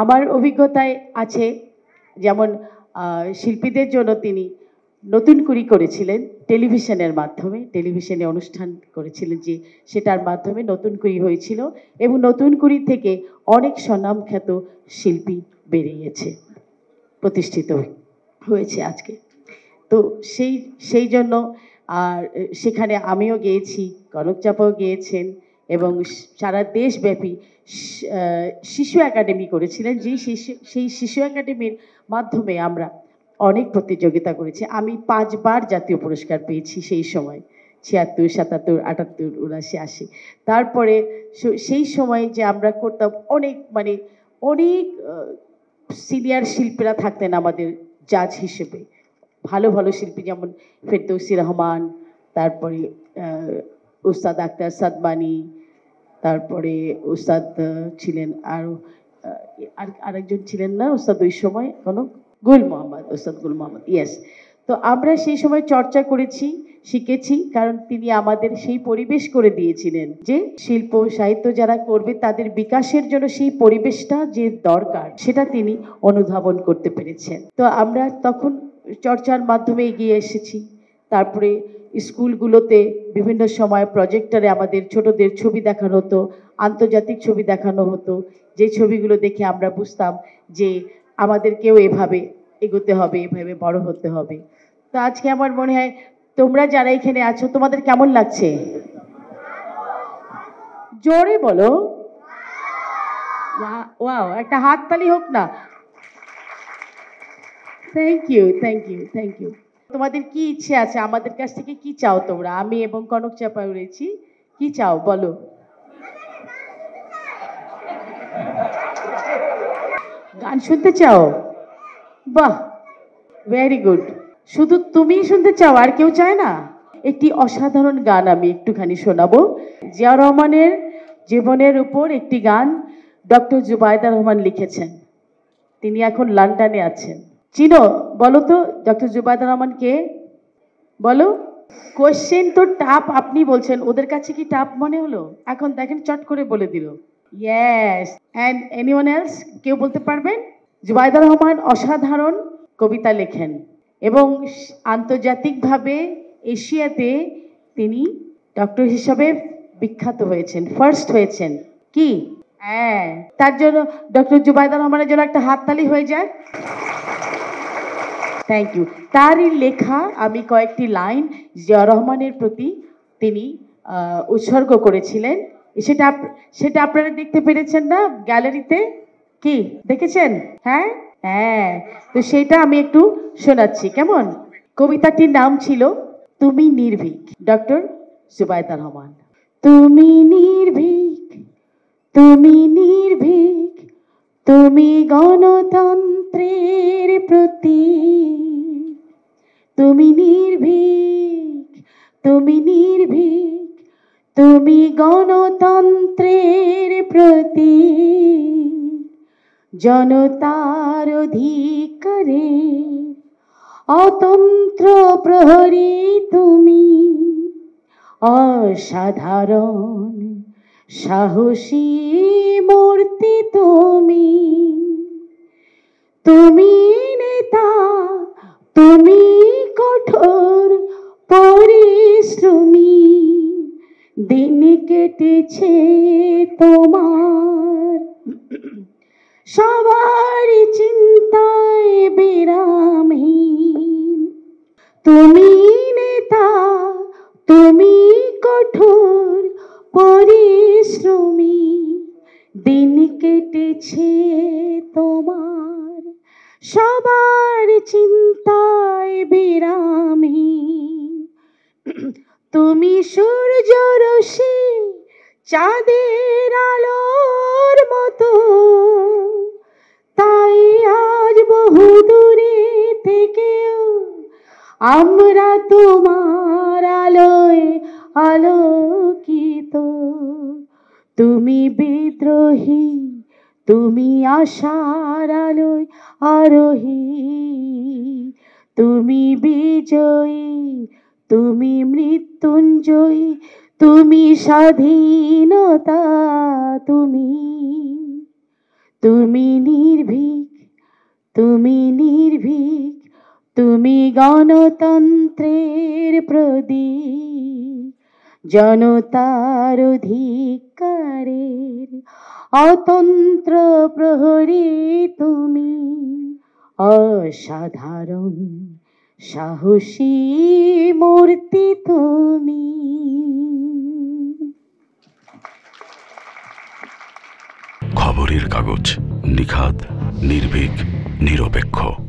আমার অভিজ্ঞতায় আছে, যেমন শিল্পীদের জন্য তিনি নতুন কুড়ি করেছিলেন টেলিভিশনের মাধ্যমে, টেলিভিশনে অনুষ্ঠান করেছিলেন, যে সেটার মাধ্যমে নতুন কুড়ি হয়েছিল এবং নতুন কুড়ি থেকে অনেক স্বনামখ্যাত শিল্পী বেরিয়েছে, প্রতিষ্ঠিত হয়েছে আজকে। তো সেই সেই জন্য আর সেখানে আমিও গিয়েছি, কনক চাপাও গিয়েছেন এবং সারা দেশব্যাপী শিশু একাডেমি করেছিলেন, সেই শিশু একাডেমির মাধ্যমে আমরা অনেক প্রতিযোগিতা করেছি। আমি 5 বার জাতীয় পুরস্কার পেয়েছি সেই সময়, 76, 77, 78, 79, 80। তারপরে সেই সময় যে আমরা করতাম অনেক অনেক সিনিয়র শিল্পীরা থাকতেন আমাদের জাজ হিসেবে, ভালো ভালো শিল্পী, যেমন ফেরদৌসী রহমান, তারপরে উস্তাদ আক্তার সাদমানি, তারপরে উস্তাদ ছিলেন আরেকজন ছিলেন না উস্তাদ ওই সময়, কোনো গুল মোহাম্মদ, উস্তাদ গুল মোহাম্মদ, ইয়েস। তো আমরা সেই সময় চর্চা করেছি, শিখেছি, কারণ তিনি আমাদের সেই পরিবেশ করে দিয়েছিলেন যে শিল্প সাহিত্য যারা করবে তাদের বিকাশের জন্য সেই পরিবেশটা যে দরকার সেটা তিনি অনুধাবন করতে পেরেছেন। তো আমরা তখন চর্চার মাধ্যমে এগিয়ে এসেছি। তারপরে স্কুলগুলোতে বিভিন্ন সময় প্রজেক্টরে আমাদের ছোটদের ছবি দেখানো হতো, আন্তর্জাতিক ছবি দেখানো হতো, যে ছবিগুলো দেখে আমরা বুঝতাম যে আমাদেরকেও এভাবে এগোতে হবে, এভাবে বড় হতে হবে। তো আজকে আমার মনে হয় তোমরা যারা এখানে আছো তোমাদের কেমন লাগছে? জোরে বলো। ওয়াও, একটা হাততালি হোক না। Thank you, thank you, thank you. তোমাদের কি ইচ্ছে আছে, আমাদের কাছ থেকে কি চাও তোমরা? আমি এবং কনক চাপা রয়েছি, কি চাও বলো? গান শুনতে চাও? বাহ, ভেরি গুড। শুধু তুমিই শুনতে চাও, আর কেউ চায় না? একটি অসাধারণ গান আমি একটুখানি শোনাবো। জিয়া রহমানের জীবনের উপর একটি গান ডক্টর জুবাইদা রহমান লিখেছেন, তিনি এখন লন্ডনে আছেন। চিনো? বলো তো ডক্টর জুবাইদা রহমান কে? বলো। কোশ্চেন তো টাপ, আপনি বলছেন, ওদের কাছে কি টাপ মনে হলো? এখন দেখেন চট করে বলে দিল। ইয়েস। And anyone else? কেউ বলতে পারবেন? জুবাইদা রহমান অসাধারণ কবিতা লেখেন এবং আন্তর্জাতিকভাবে এশিয়াতে তিনি ডক্টর হিসাবে বিখ্যাত হয়েছেন, ফার্স্ট হয়েছেন। কি? হ্যাঁ, তার জন্য ডক্টর জুবাইদা রহমানের জন্য একটা হাততালি হয়ে যায়। Thank you. তারই লেখা আমি কয়েকটি লাইন জিয়া রহমানের প্রতি তিনি উৎসর্গ করেছিলেন, সেটা সেটা আপনারা দেখতে পেরেছেন না গ্যালারিতে? কি দেখেছেন? হ্যাঁ হ্যাঁ, তো সেটা আমি একটু শোনাচ্ছি, কেমন? কবিতাটির নাম ছিল তুমি নির্ভীক, ডক্টর জুবাইদা রহমান। তুমি নির্ভীক, তুমি নির্ভীক, তুমি গণতন্ত্রের প্রতীক। তুমি নির্ভীক, তুমি নির্ভীক, তুমি গণতন্ত্রের প্রতীক। জনতার অধিকারে অতন্ত্র প্রহরী তুমি, অসাধারণ সাহসী মূর্তি তুমি। তুমি নেতা, তুমি কঠোর পরিশ্রমী, দিন কেটেছে তোমার সবার চিন্তায় বিরামহীন। তুমি নেতা, তুমি কঠোর পরিশ্রমী, দিন কেটেছে তোমার সবার চিন্তায় বিরামহীন। তুমি সূর্য রশ্মি, চাঁদের আলোর মতো, তাই আজ বহু দূরে থেকেও আমরা তোমার আলোয় আলোকিত। তুমি বিদ্রোহী, তুমি আশার আলোয় আরোহী। তুমি বিজয়ী, তুমি মৃত্যুঞ্জয়ী, তুমি স্বাধীনতা, তুমি তুমি নির্ভীক, তুমি নির্ভীক, তুমি গণতন্ত্রের প্রদীপ, জনতার অধিকারের অতন্ত্র প্রহরী তুমি, অসাধারণ সাহসী মূর্তি তুমি। খবরের কাগজ, নিখাদ, নির্ভীক, নিরপেক্ষ।